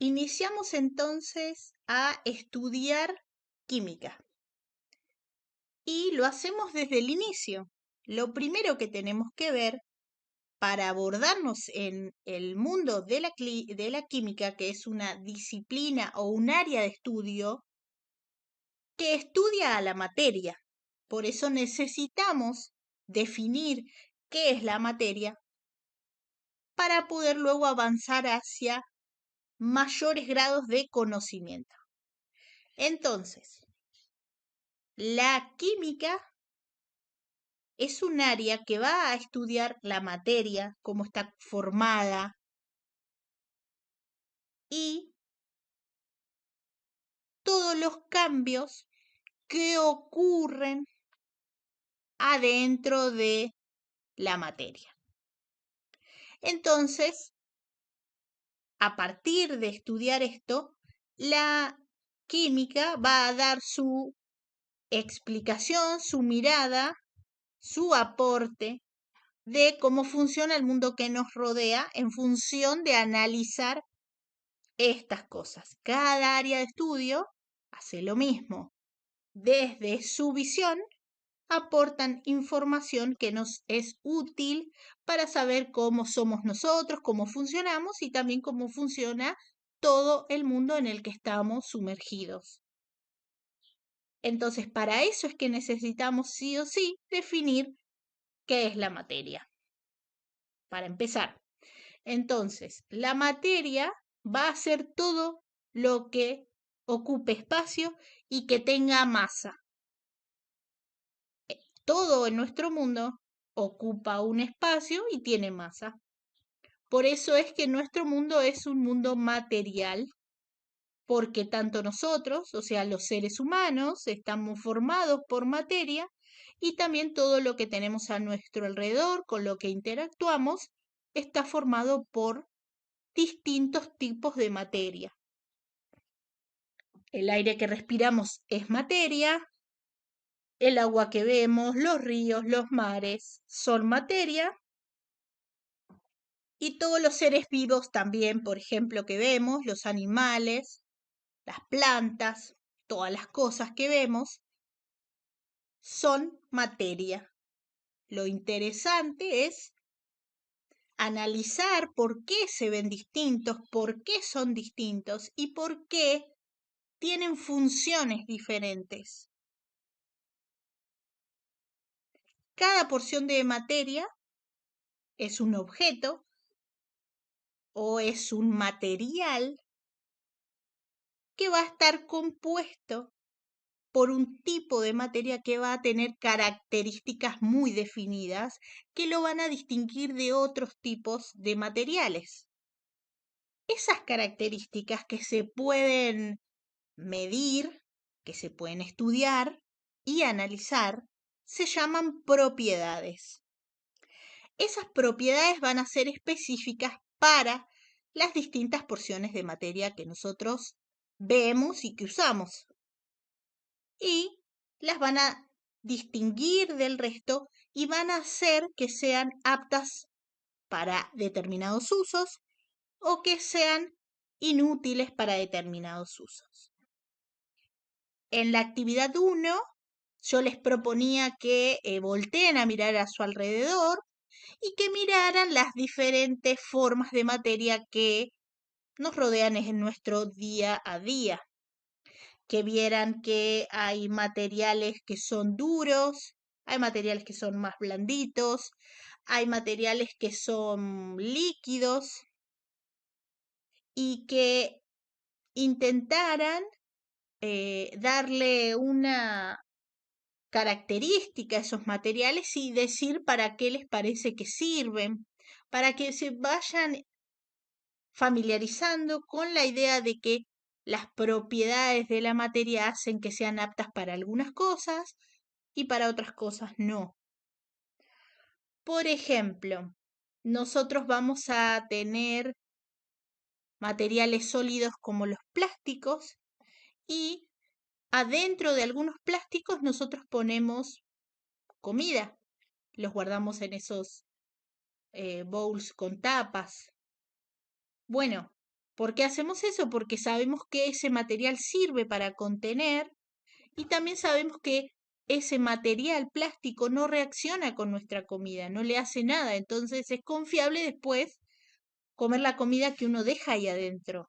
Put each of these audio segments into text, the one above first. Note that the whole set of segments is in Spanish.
Iniciamos entonces a estudiar química y lo hacemos desde el inicio. Lo primero que tenemos que ver para abordarnos en el mundo de la química, que es una disciplina o un área de estudio que estudia a la materia. Por eso necesitamos definir qué es la materia para poder luego avanzar hacia mayores grados de conocimiento. Entonces, la química es un área que va a estudiar la materia, cómo está formada y todos los cambios que ocurren adentro de la materia. Entonces, a partir de estudiar esto, la química va a dar su explicación, su mirada, su aporte de cómo funciona el mundo que nos rodea en función de analizar estas cosas. Cada área de estudio hace lo mismo. Desde su visión, aportan información que nos es útil para saber cómo somos nosotros, cómo funcionamos y también cómo funciona todo el mundo en el que estamos sumergidos. Entonces, para eso es que necesitamos sí o sí definir qué es la materia. Para empezar, entonces, la materia va a ser todo lo que ocupe espacio y que tenga masa. Todo en nuestro mundo ocupa un espacio y tiene masa. Por eso es que nuestro mundo es un mundo material, porque tanto nosotros, o sea, los seres humanos, estamos formados por materia y también todo lo que tenemos a nuestro alrededor, con lo que interactuamos, está formado por distintos tipos de materia. El aire que respiramos es materia, el agua que vemos, los ríos, los mares son materia y todos los seres vivos también, por ejemplo, que vemos, los animales, las plantas, todas las cosas que vemos son materia. Lo interesante es analizar por qué se ven distintos, por qué son distintos y por qué tienen funciones diferentes. Cada porción de materia es un objeto o es un material que va a estar compuesto por un tipo de materia que va a tener características muy definidas que lo van a distinguir de otros tipos de materiales. Esas características que se pueden medir, que se pueden estudiar y analizar, se llaman propiedades. Esas propiedades van a ser específicas para las distintas porciones de materia que nosotros vemos y que usamos. Y las van a distinguir del resto y van a hacer que sean aptas para determinados usos o que sean inútiles para determinados usos. En la actividad 1, yo les proponía que volteen a mirar a su alrededor y que miraran las diferentes formas de materia que nos rodean en nuestro día a día. Que vieran que hay materiales que son duros, hay materiales que son más blanditos, hay materiales que son líquidos y que intentaran darle una característica a esos materiales y decir para qué les parece que sirven, para que se vayan familiarizando con la idea de que las propiedades de la materia hacen que sean aptas para algunas cosas y para otras cosas no. Por ejemplo, nosotros vamos a tener materiales sólidos como los plásticos y adentro de algunos plásticos nosotros ponemos comida. Los guardamos en esos bowls con tapas. Bueno, ¿Por qué hacemos eso? Porque sabemos que ese material sirve para contener y también sabemos que ese material plástico no reacciona con nuestra comida, no le hace nada. Entonces es confiable después comer la comida que uno deja ahí adentro.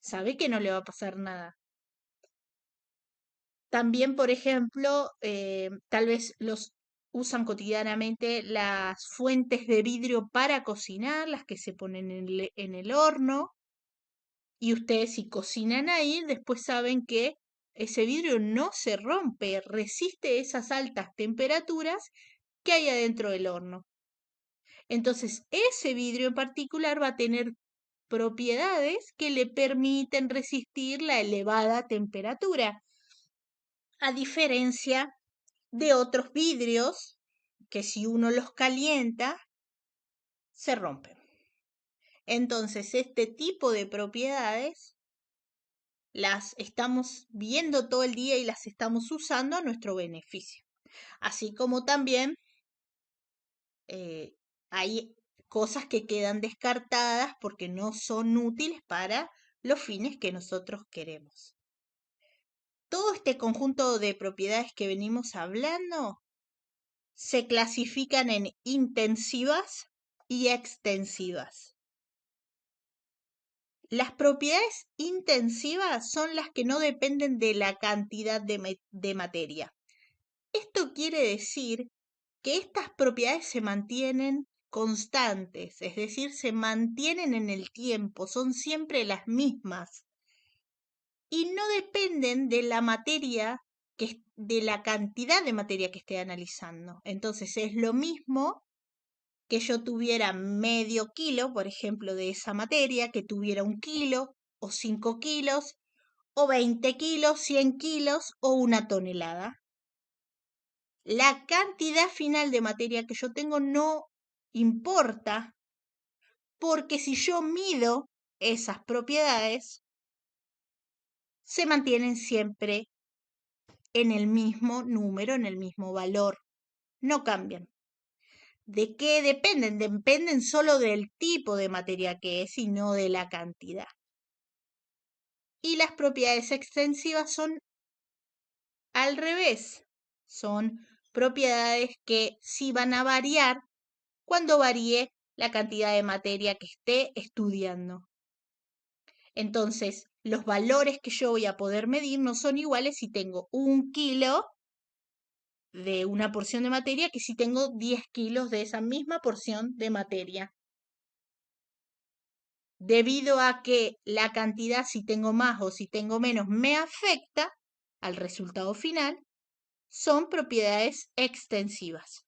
Sabe que no le va a pasar nada. También, por ejemplo, tal vez los usan cotidianamente las fuentes de vidrio para cocinar, las que se ponen en el horno. Y ustedes si cocinan ahí, después saben que ese vidrio no se rompe, resiste esas altas temperaturas que hay adentro del horno. Entonces, ese vidrio en particular va a tener propiedades que le permiten resistir la elevada temperatura, a diferencia de otros vidrios que si uno los calienta, se rompen. Entonces, este tipo de propiedades las estamos viendo todo el día y las estamos usando a nuestro beneficio. Así como también hay cosas que quedan descartadas porque no son útiles para los fines que nosotros queremos. Todo este conjunto de propiedades que venimos hablando se clasifican en intensivas y extensivas. Las propiedades intensivas son las que no dependen de la cantidad de materia. Esto quiere decir que estas propiedades se mantienen constantes, es decir, se mantienen en el tiempo, son siempre las mismas y no dependen de la materia, de la cantidad de materia que esté analizando. Entonces es lo mismo que yo tuviera medio kilo, por ejemplo, de esa materia, que tuviera 1 kilo o 5 kilos o 20 kilos, 100 kilos o 1 tonelada. La cantidad final de materia que yo tengo no importa porque si yo mido esas propiedades, se mantienen siempre en el mismo número, en el mismo valor, no cambian. ¿De qué dependen? Dependen solo del tipo de materia que es y no de la cantidad. Y las propiedades extensivas son al revés. Son propiedades que sí van a variar cuando varíe la cantidad de materia que esté estudiando. Entonces, los valores que yo voy a poder medir no son iguales si tengo 1 kilo de una porción de materia que si tengo 10 kilos de esa misma porción de materia. Debido a que la cantidad, si tengo más o si tengo menos, me afecta al resultado final, son propiedades extensivas.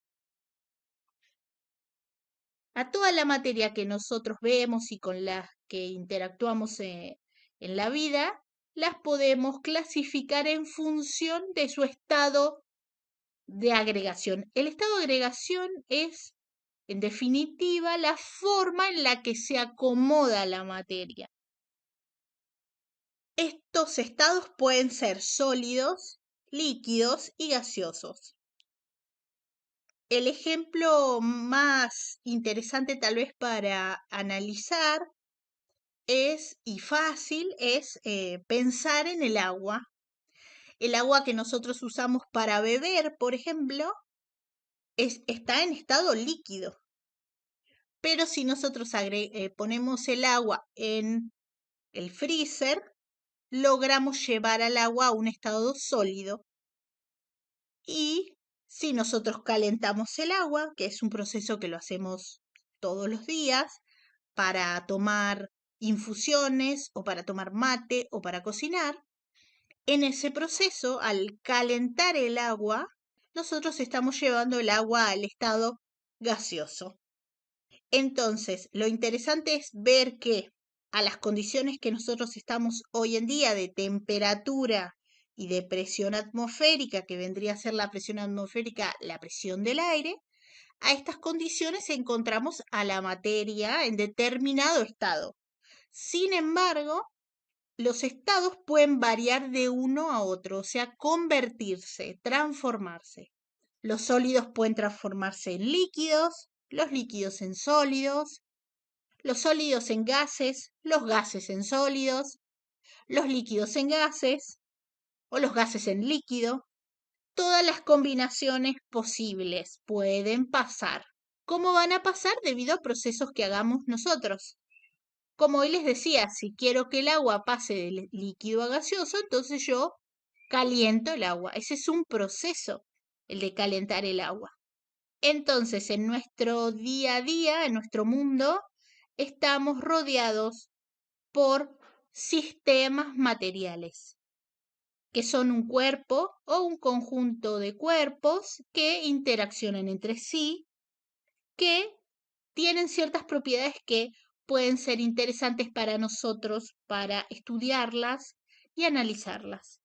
A toda la materia que nosotros vemos y con la que interactuamos en la vida, las podemos clasificar en función de su estado de agregación. El estado de agregación es, en definitiva, la forma en la que se acomoda la materia. Estos estados pueden ser sólidos, líquidos y gaseosos. El ejemplo más interesante tal vez para analizar es, y fácil, es pensar en el agua. El agua que nosotros usamos para beber, por ejemplo, está en estado líquido. Pero si nosotros ponemos el agua en el freezer, logramos llevar al agua a un estado sólido. Y si nosotros calentamos el agua, que es un proceso que lo hacemos todos los días, para tomar infusiones o para tomar mate o para cocinar, en ese proceso, al calentar el agua, nosotros estamos llevando el agua al estado gaseoso. Entonces, lo interesante es ver que a las condiciones que nosotros estamos hoy en día de temperatura y de presión atmosférica, que vendría a ser la presión atmosférica, la presión del aire, a estas condiciones encontramos a la materia en determinado estado. Sin embargo, los estados pueden variar de uno a otro, o sea, convertirse, transformarse. Los sólidos pueden transformarse en líquidos, los líquidos en sólidos, los sólidos en gases, los gases en sólidos, los líquidos en gases o los gases en líquido. Todas las combinaciones posibles pueden pasar. ¿Cómo van a pasar? Debido a procesos que hagamos nosotros. Como hoy les decía, si quiero que el agua pase del líquido a gaseoso, entonces yo caliento el agua. Ese es un proceso, el de calentar el agua. Entonces, en nuestro día a día, en nuestro mundo, estamos rodeados por sistemas materiales, que son un cuerpo o un conjunto de cuerpos que interaccionan entre sí, que tienen ciertas propiedades que pueden ser interesantes para nosotros para estudiarlas y analizarlas.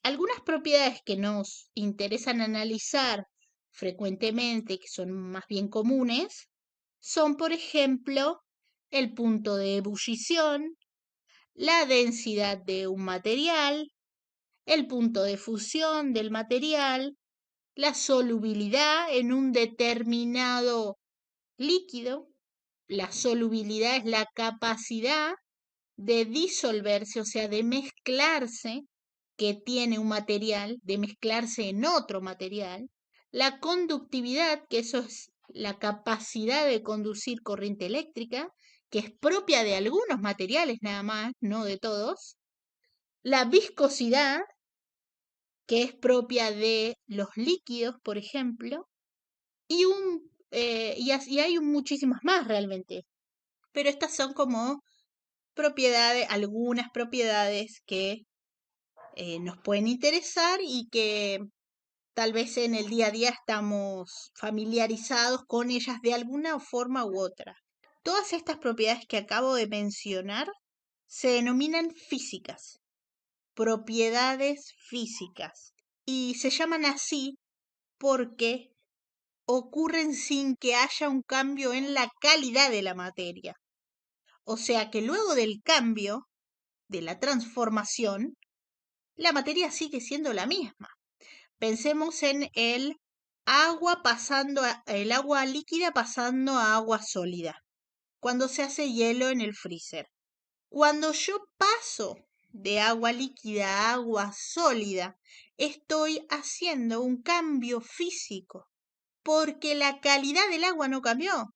Algunas propiedades que nos interesan analizar frecuentemente, que son más bien comunes, son, por ejemplo, el punto de ebullición, la densidad de un material, el punto de fusión del material, la solubilidad en un determinado líquido. La solubilidad es la capacidad de disolverse, o sea, de mezclarse, que tiene un material, de mezclarse en otro material. La conductividad, que eso es la capacidad de conducir corriente eléctrica, que es propia de algunos materiales nada más, no de todos. La viscosidad, que es propia de los líquidos, por ejemplo. Y hay muchísimas más realmente. Pero estas son como propiedades, algunas propiedades que nos pueden interesar y que tal vez en el día a día estamos familiarizados con ellas de alguna forma u otra. Todas estas propiedades que acabo de mencionar se denominan físicas, propiedades físicas, y se llaman así porque ocurren sin que haya un cambio en la calidad de la materia. O sea que luego del cambio, de la transformación, la materia sigue siendo la misma. Pensemos en el agua líquida pasando a agua sólida, cuando se hace hielo en el freezer. Cuando yo paso de agua líquida a agua sólida, estoy haciendo un cambio físico, porque la calidad del agua no cambió.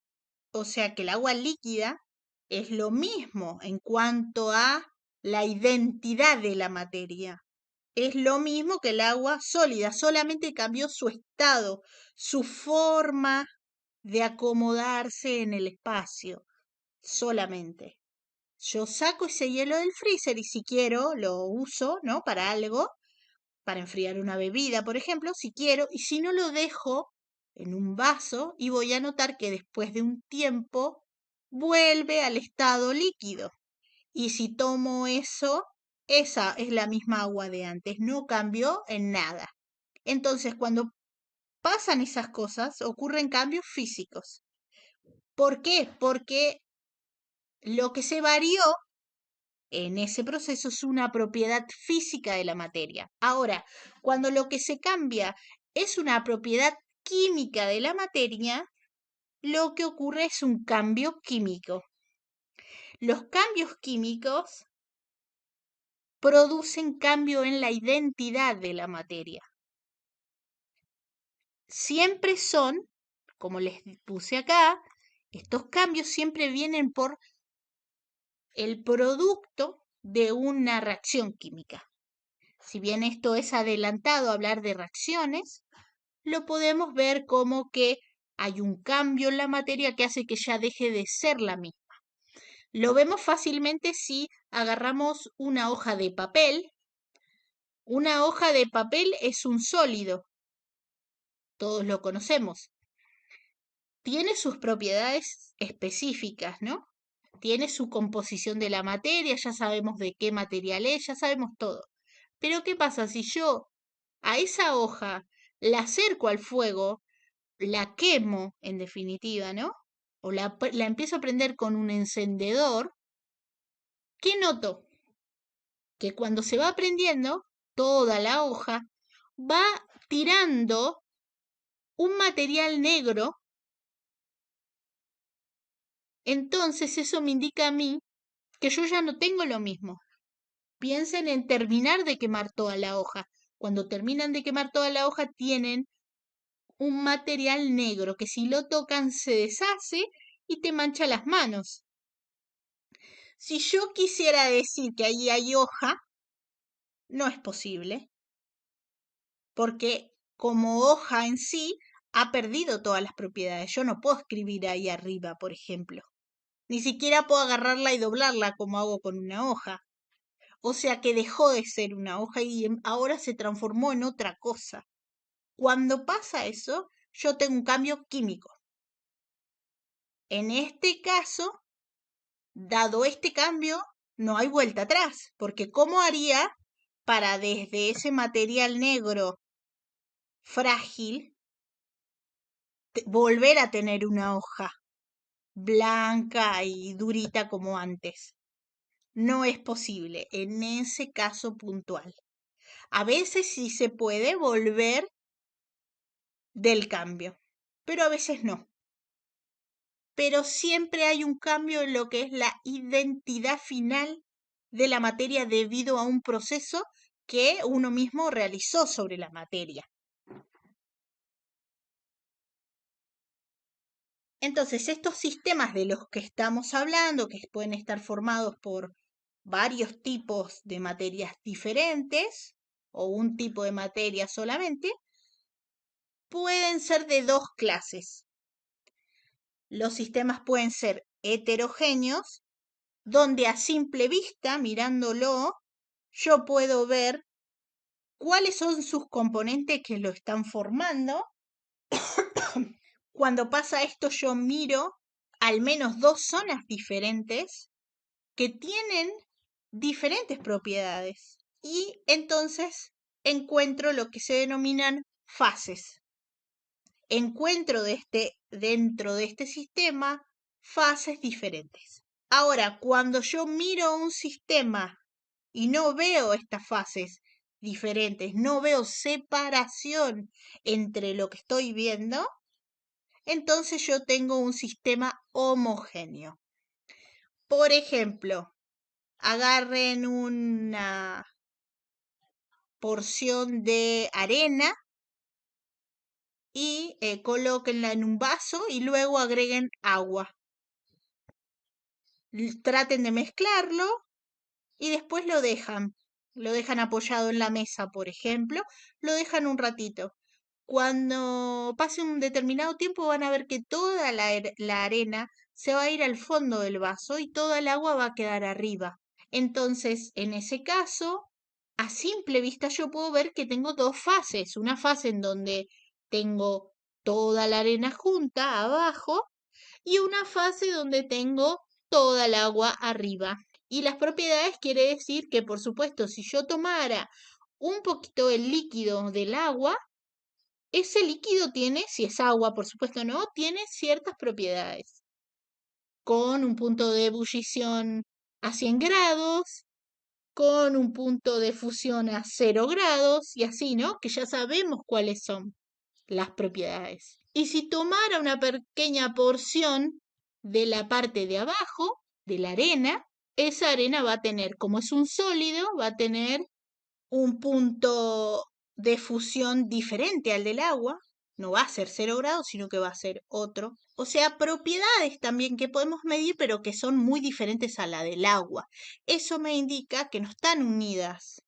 O sea que el agua líquida es lo mismo en cuanto a la identidad de la materia. Es lo mismo que el agua sólida, solamente cambió su estado, su forma de acomodarse en el espacio, solamente. Yo saco ese hielo del freezer y si quiero lo uso, ¿no? Para algo, para enfriar una bebida, por ejemplo, si quiero, y si no lo dejo en un vaso y voy a notar que después de un tiempo vuelve al estado líquido. Y si tomo eso, esa es la misma agua de antes, no cambió en nada. Entonces, cuando pasan esas cosas, ocurren cambios físicos. ¿Por qué? Porque lo que se varió en ese proceso es una propiedad física de la materia. Ahora, cuando lo que se cambia es una propiedad química de la materia, lo que ocurre es un cambio químico. Los cambios químicos producen cambio en la identidad de la materia. Siempre son, como les puse acá, estos cambios siempre vienen por el producto de una reacción química. Si bien esto es adelantado hablar de reacciones, lo podemos ver como que hay un cambio en la materia que hace que ya deje de ser la misma. Lo vemos fácilmente si agarramos una hoja de papel. Una hoja de papel es un sólido, todos lo conocemos. Tiene sus propiedades específicas, ¿no? Tiene su composición de la materia, ya sabemos de qué material es, ya sabemos todo. Pero ¿qué pasa si yo a esa hoja la acerco al fuego, la quemo en definitiva, ¿no? O la empiezo a prender con un encendedor? ¿Qué noto? Que cuando se va prendiendo, toda la hoja va tirando un material negro Entonces eso me indica a mí que yo ya no tengo lo mismo. Piensen en terminar de quemar toda la hoja. Cuando terminan de quemar toda la hoja tienen un material negro que si lo tocan se deshace y te mancha las manos. Si yo quisiera decir que ahí hay hoja, no es posible, porque como hoja en sí ha perdido todas las propiedades. Yo no puedo escribir ahí arriba, por ejemplo. Ni siquiera puedo agarrarla y doblarla como hago con una hoja. O sea que dejó de ser una hoja y ahora se transformó en otra cosa. Cuando pasa eso, yo tengo un cambio químico. En este caso, dado este cambio, no hay vuelta atrás, porque ¿cómo haría para desde ese material negro frágil volver a tener una hoja blanca y durita como antes? No es posible en ese caso puntual. A veces sí se puede volver del cambio, pero a veces no. Pero siempre hay un cambio en lo que es la identidad final de la materia debido a un proceso que uno mismo realizó sobre la materia. Entonces, estos sistemas de los que estamos hablando, que pueden estar formados por varios tipos de materias diferentes o un tipo de materia solamente, pueden ser de dos clases. Los sistemas pueden ser heterogéneos, donde a simple vista, mirándolo, yo puedo ver cuáles son sus componentes que lo están formando. Cuando pasa esto, yo miro al menos dos zonas diferentes que tienen diferentes propiedades y entonces encuentro lo que se denominan fases. Encuentro dentro de este sistema fases diferentes. Ahora, cuando yo miro un sistema y no veo estas fases diferentes, no veo separación entre lo que estoy viendo, entonces yo tengo un sistema homogéneo. Por ejemplo, agarren una porción de arena y colóquenla en un vaso y luego agreguen agua. Traten de mezclarlo y después lo dejan apoyado en la mesa, por ejemplo, lo dejan un ratito. Cuando pase un determinado tiempo van a ver que toda la arena se va a ir al fondo del vaso y toda el agua va a quedar arriba. Entonces, en ese caso, a simple vista yo puedo ver que tengo dos fases. Una fase en donde tengo toda la arena junta abajo y una fase donde tengo toda el agua arriba. Y las propiedades quiere decir que, por supuesto, si yo tomara un poquito el líquido del agua, ese líquido tiene, si es agua, por supuesto no, tiene ciertas propiedades. Con un punto de ebullición a 100 grados, con un punto de fusión a 0 grados y así, ¿no? Que ya sabemos cuáles son las propiedades. Y si tomara una pequeña porción de la parte de abajo, de la arena, esa arena va a tener, como es un sólido, va a tener un punto de fusión diferente al del agua. No va a ser 0 grados, sino que va a ser otro. O sea, propiedades también que podemos medir, pero que son muy diferentes a la del agua. Eso me indica que no están unidas,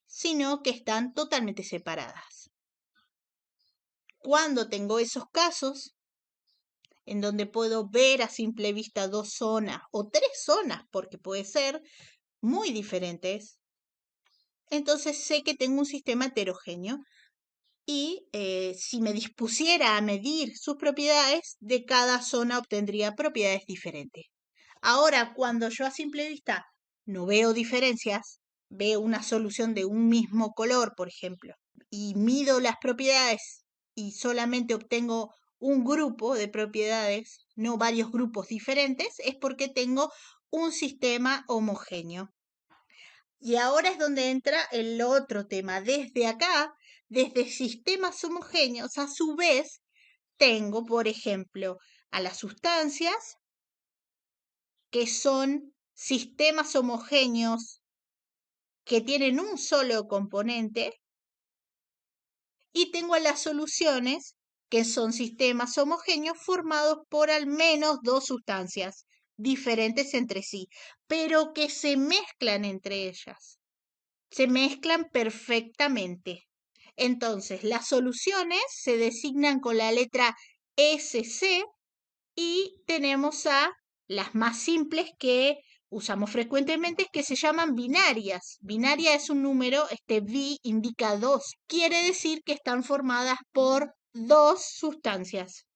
sino que están totalmente separadas. Cuando tengo esos casos, en donde puedo ver a simple vista dos zonas o tres zonas, porque puede ser muy diferentes, entonces sé que tengo un sistema heterogéneo y si me dispusiera a medir sus propiedades, de cada zona obtendría propiedades diferentes. Ahora, cuando yo a simple vista no veo diferencias, veo una solución de un mismo color, por ejemplo, y mido las propiedades y solamente obtengo un grupo de propiedades, no varios grupos diferentes, es porque tengo un sistema homogéneo. Y ahora es donde entra el otro tema. Desde acá, desde sistemas homogéneos, a su vez, tengo, por ejemplo, a las sustancias que son sistemas homogéneos que tienen un solo componente, y tengo las soluciones, que son sistemas homogéneos formados por al menos dos sustancias diferentes entre sí, pero que se mezclan entre ellas. Se mezclan perfectamente. Entonces, las soluciones se designan con la letra SC y tenemos a las más simples que usamos frecuentemente que se llaman binarias. Binaria es un número, este bi indica dos. Quiere decir que están formadas por dos sustancias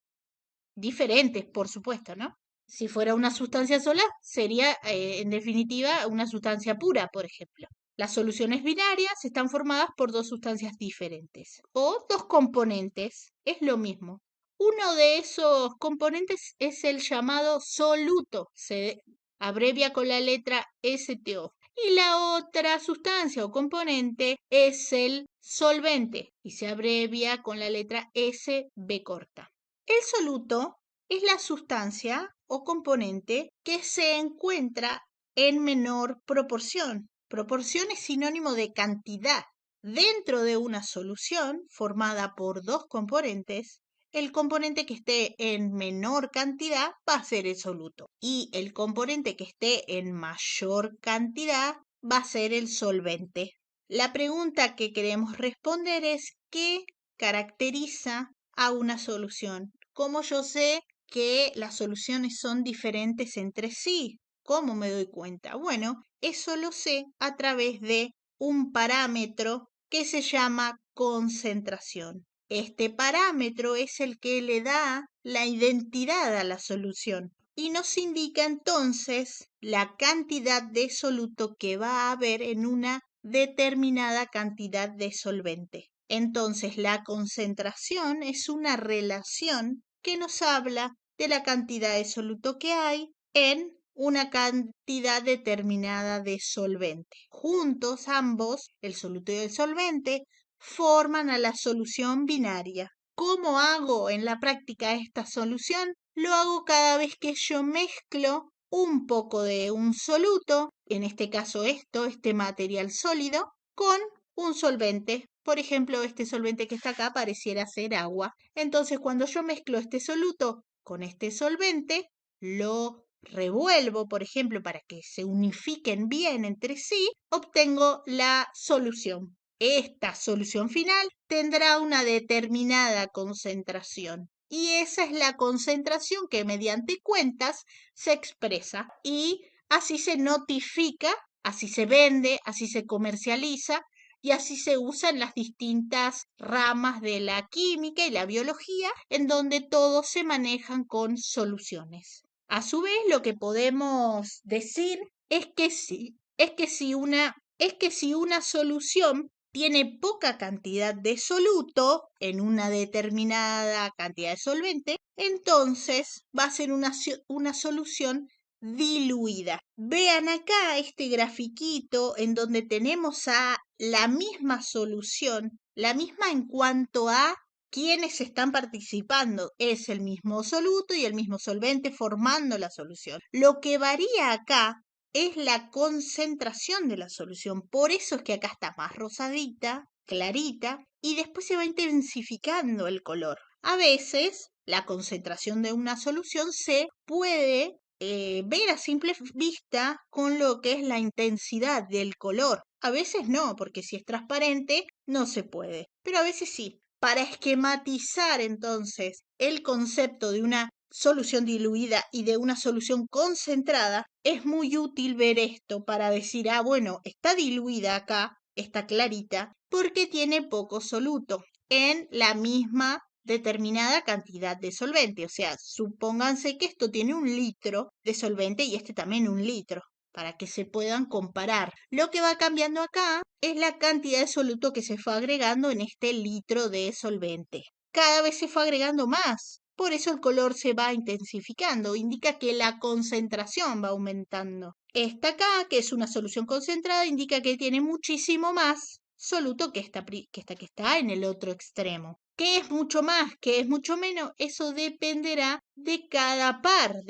diferentes, por supuesto, ¿no? Si fuera una sustancia sola, sería en definitiva una sustancia pura, por ejemplo. Las soluciones binarias están formadas por dos sustancias diferentes o dos componentes, es lo mismo. Uno de esos componentes es el llamado soluto, se abrevia con la letra STO. Y la otra sustancia o componente es el solvente y se abrevia con la letra SB corta. El soluto es la sustancia o componente que se encuentra en menor proporción. Proporción es sinónimo de cantidad. Dentro de una solución formada por dos componentes, el componente que esté en menor cantidad va a ser el soluto y el componente que esté en mayor cantidad va a ser el solvente. La pregunta que queremos responder es ¿qué caracteriza a una solución? ¿Cómo yo sé que las soluciones son diferentes entre sí? ¿Cómo me doy cuenta? Bueno, eso lo sé a través de un parámetro que se llama concentración. Este parámetro es el que le da la identidad a la solución y nos indica entonces la cantidad de soluto que va a haber en una determinada cantidad de solvente. Entonces, la concentración es una relación que nos habla de la cantidad de soluto que hay en una cantidad determinada de solvente. Juntos ambos, el soluto y el solvente, forman a la solución binaria. ¿Cómo hago en la práctica esta solución? Lo hago cada vez que yo mezclo un poco de un soluto, en este caso este material sólido, con un solvente. Por ejemplo, este solvente que está acá pareciera ser agua. Entonces, cuando yo mezclo este soluto con este solvente, lo revuelvo, por ejemplo, para que se unifiquen bien entre sí, obtengo la solución. Esta solución final tendrá una determinada concentración y esa es la concentración que mediante cuentas se expresa y así se notifica, así se vende, así se comercializa y así se usa en las distintas ramas de la química y la biología en donde todos se manejan con soluciones. A su vez, lo que podemos decir es que si una solución tiene poca cantidad de soluto en una determinada cantidad de solvente, entonces va a ser una solución diluida. Vean acá este grafiquito en donde tenemos a la misma solución, la misma en cuanto a quienes están participando. Es el mismo soluto y el mismo solvente formando la solución. Lo que varía acá es la concentración de la solución. Por eso es que acá está más rosadita, clarita, y después se va intensificando el color. A veces la concentración de una solución se puede ver a simple vista con lo que es la intensidad del color. A veces no, porque si es transparente no se puede, pero a veces sí. Para esquematizar entonces el concepto de una solución diluida y de una solución concentrada, es muy útil ver esto para decir, bueno, está diluida acá, está clarita, porque tiene poco soluto en la misma determinada cantidad de solvente. O sea, supónganse que esto tiene 1 litro de solvente y este también 1 litro, para que se puedan comparar. Lo que va cambiando acá es la cantidad de soluto que se fue agregando en este litro de solvente. Cada vez se fue agregando más. Por eso el color se va intensificando, indica que la concentración va aumentando. Esta acá, que es una solución concentrada, indica que tiene muchísimo más soluto que esta que está en el otro extremo. ¿Qué es mucho más? ¿Qué es mucho menos? Eso dependerá de cada par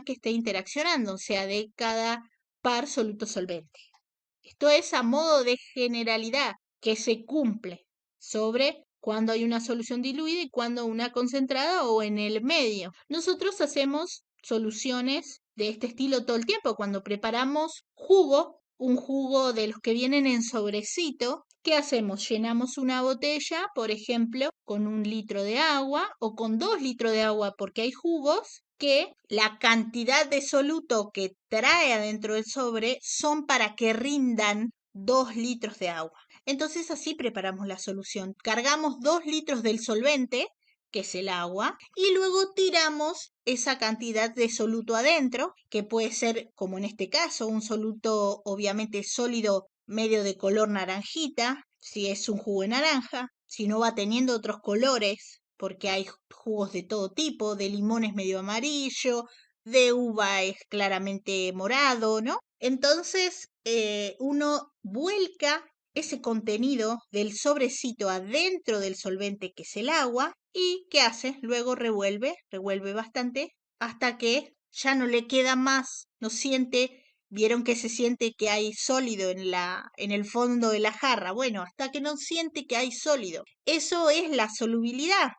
que esté interaccionando, o sea, de cada par soluto solvente. Esto es a modo de generalidad que se cumple sobre cuando hay una solución diluida y cuando una concentrada o en el medio. Nosotros hacemos soluciones de este estilo todo el tiempo. Cuando preparamos jugo, un jugo de los que vienen en sobrecito, ¿qué hacemos? Llenamos una botella, por ejemplo, con 1 litro de agua o con 2 litros de agua, porque hay jugos que la cantidad de soluto que trae adentro del sobre son para que rindan 2 litros de agua. Entonces así preparamos la solución. Cargamos 2 litros del solvente, que es el agua, y luego tiramos esa cantidad de soluto adentro, que puede ser, como en este caso, un soluto obviamente sólido medio de color naranjita, si es un jugo de naranja, si no va teniendo otros colores, porque hay jugos de todo tipo, de limón es medio amarillo, de uva es claramente morado, ¿no? Entonces uno vuelca ese contenido del sobrecito adentro del solvente que es el agua y ¿qué hace? Luego revuelve bastante hasta que ya no le queda más, no siente, vieron que se siente que hay sólido en el fondo de la jarra, bueno, hasta que no siente que hay sólido. Eso es la solubilidad,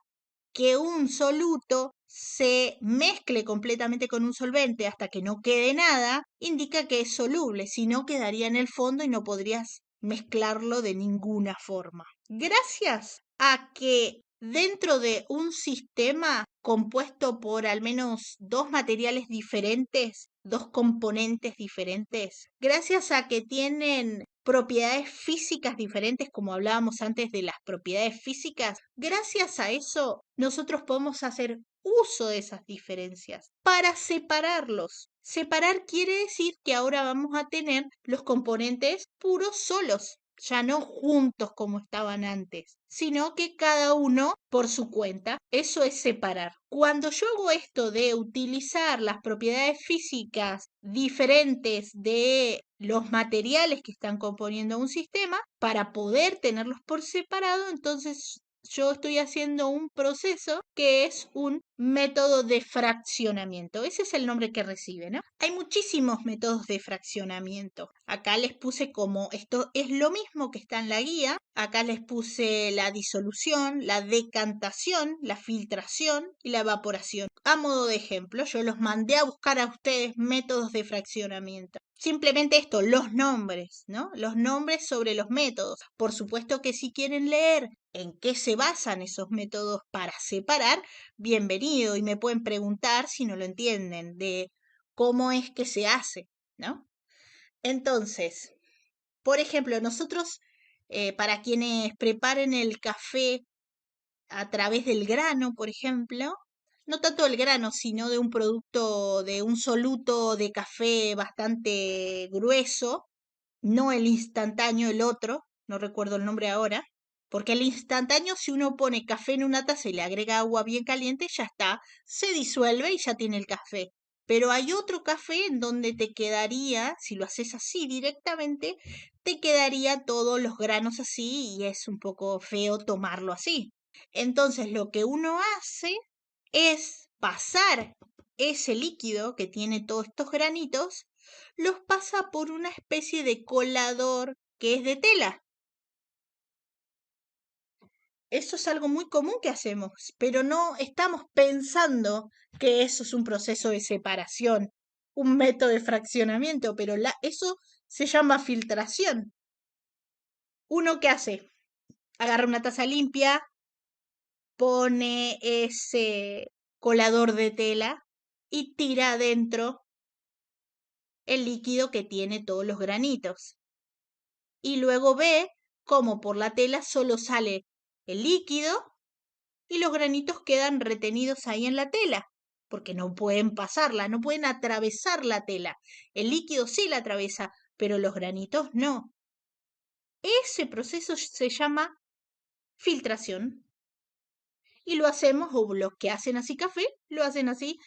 que un soluto se mezcle completamente con un solvente hasta que no quede nada, indica que es soluble, si no quedaría en el fondo y no podrías mezclarlo de ninguna forma. Gracias a que dentro de un sistema compuesto por al menos dos materiales diferentes, dos componentes diferentes, gracias a que tienen propiedades físicas diferentes, como hablábamos antes de las propiedades físicas, gracias a eso nosotros podemos hacer uso de esas diferencias para separarlos. Separar quiere decir que ahora vamos a tener los componentes puros solos, ya no juntos como estaban antes, sino que cada uno por su cuenta. Eso es separar. Cuando yo hago esto de utilizar las propiedades físicas diferentes de los materiales que están componiendo un sistema para poder tenerlos por separado, entonces yo estoy haciendo un proceso que es un método de fraccionamiento. Ese es el nombre que recibe, ¿no? Hay muchísimos métodos de fraccionamiento. Acá les puse como esto es lo mismo que está en la guía. Acá les puse la disolución, la decantación, la filtración y la evaporación. A modo de ejemplo, yo los mandé a buscar a ustedes métodos de fraccionamiento. Simplemente esto, los nombres, ¿no? Los nombres sobre los métodos. Por supuesto que si quieren leer en qué se basan esos métodos para separar, bienvenido y me pueden preguntar si no lo entienden de cómo es que se hace, ¿no? Entonces, por ejemplo, nosotros, para quienes preparen el café a través del grano, por ejemplo, no tanto del grano, sino de un producto, de un soluto de café bastante grueso, no el instantáneo, el otro, no recuerdo el nombre ahora, porque el instantáneo, si uno pone café en una taza y le agrega agua bien caliente, ya está, se disuelve y ya tiene el café. Pero hay otro café en donde te quedaría, si lo haces así directamente, te quedaría todos los granos así y es un poco feo tomarlo así. Entonces lo que uno hace es pasar ese líquido que tiene todos estos granitos, los pasa por una especie de colador que es de tela. Eso es algo muy común que hacemos, pero no estamos pensando que eso es un proceso de separación, un método de fraccionamiento, pero eso se llama filtración. ¿Uno qué hace? Agarra una taza limpia, pone ese colador de tela y tira adentro el líquido que tiene todos los granitos. Y luego ve cómo por la tela solo sale el líquido y los granitos quedan retenidos ahí en la tela, porque no pueden pasarla, no pueden atravesar la tela. El líquido sí la atraviesa, pero los granitos no. Ese proceso se llama filtración. Y lo hacemos, o los que hacen así café, lo hacen así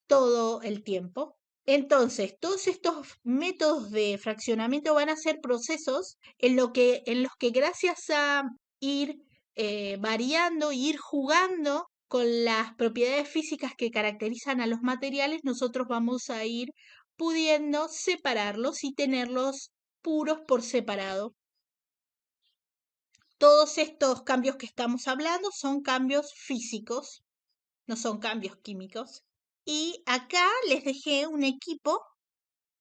todo el tiempo. Entonces, todos estos métodos de fraccionamiento van a ser procesos en los que gracias a ir variando, ir jugando con las propiedades físicas que caracterizan a los materiales, nosotros vamos a ir pudiendo separarlos y tenerlos puros por separado. Todos estos cambios que estamos hablando son cambios físicos, no son cambios químicos. Y acá les dejé un equipo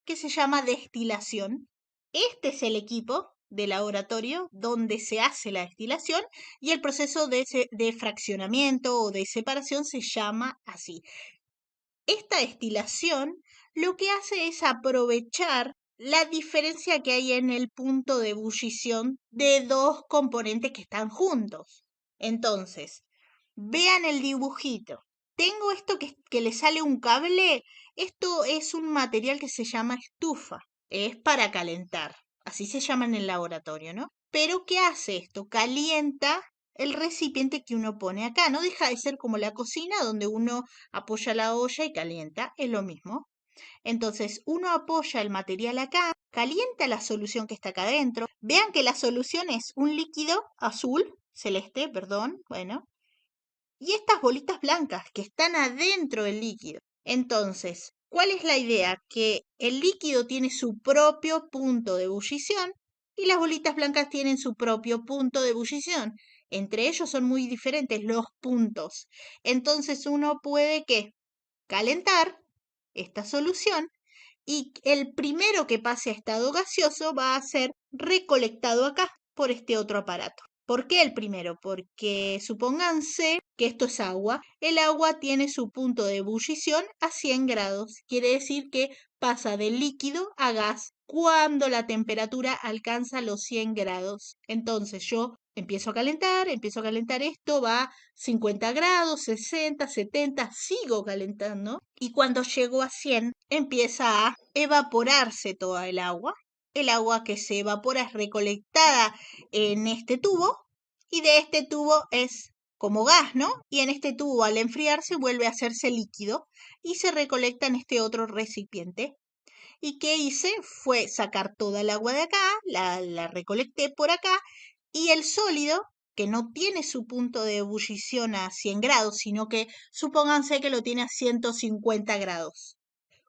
que se llama destilación. Este es el equipo de laboratorio donde se hace la destilación y el proceso de fraccionamiento o de separación se llama así. Esta destilación lo que hace es aprovechar la diferencia que hay en el punto de ebullición de dos componentes que están juntos. Entonces, vean el dibujito. Tengo esto que le sale un cable. Esto es un material que se llama estufa. Es para calentar. Así se llama en el laboratorio, ¿no? Pero ¿qué hace esto? Calienta el recipiente que uno pone acá. No deja de ser como la cocina donde uno apoya la olla y calienta. Es lo mismo. Entonces uno apoya el material acá, calienta la solución que está acá adentro. Vean que la solución es un líquido azul, celeste, perdón, bueno, y estas bolitas blancas que están adentro del líquido. Entonces, ¿cuál es la idea? Que el líquido tiene su propio punto de ebullición y las bolitas blancas tienen su propio punto de ebullición. Entre ellos son muy diferentes los puntos. Entonces uno puede que calentar esta solución y el primero que pase a estado gaseoso va a ser recolectado acá por este otro aparato. ¿Por qué el primero? Porque supónganse que esto es agua. El agua tiene su punto de ebullición a 100 grados. Quiere decir que pasa de líquido a gas cuando la temperatura alcanza los 100 grados. Entonces yo empiezo a calentar esto, va a 50 grados, 60, 70, sigo calentando y cuando llego a 100 empieza a evaporarse toda el agua. El agua que se evapora es recolectada en este tubo y de este tubo es como gas, ¿no? Y en este tubo al enfriarse vuelve a hacerse líquido y se recolecta en este otro recipiente. ¿Y qué hice? Fue sacar toda el agua de acá, la recolecté por acá y el sólido, que no tiene su punto de ebullición a 100 grados, sino que supónganse que lo tiene a 150 grados.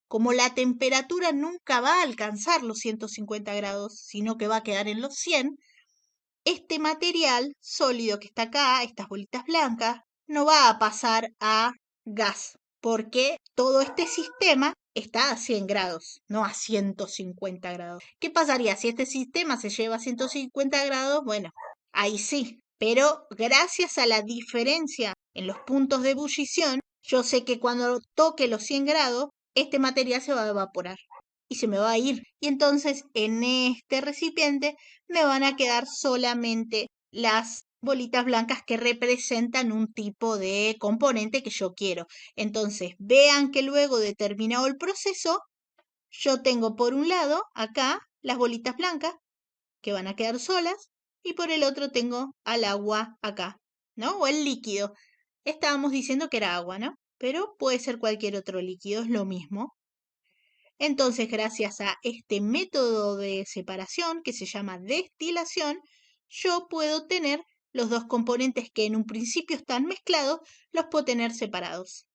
Como la temperatura nunca va a alcanzar los 150 grados, sino que va a quedar en los 100, este material sólido que está acá, estas bolitas blancas, no va a pasar a gas, porque todo este sistema está a 100 grados, no a 150 grados. ¿Qué pasaría si este sistema se lleva a 150 grados? Bueno, ahí sí, pero gracias a la diferencia en los puntos de ebullición, yo sé que cuando toque los 100 grados, este material se va a evaporar y se me va a ir. Y entonces en este recipiente me van a quedar solamente las bolitas blancas que representan un tipo de componente que yo quiero. Entonces vean que luego de terminado el proceso, yo tengo por un lado acá las bolitas blancas que van a quedar solas y por el otro tengo al agua acá, ¿no? O el líquido. Estábamos diciendo que era agua, ¿no? Pero puede ser cualquier otro líquido, es lo mismo. Entonces, gracias a este método de separación que se llama destilación, yo puedo tener los dos componentes que en un principio están mezclados, los puedo tener separados.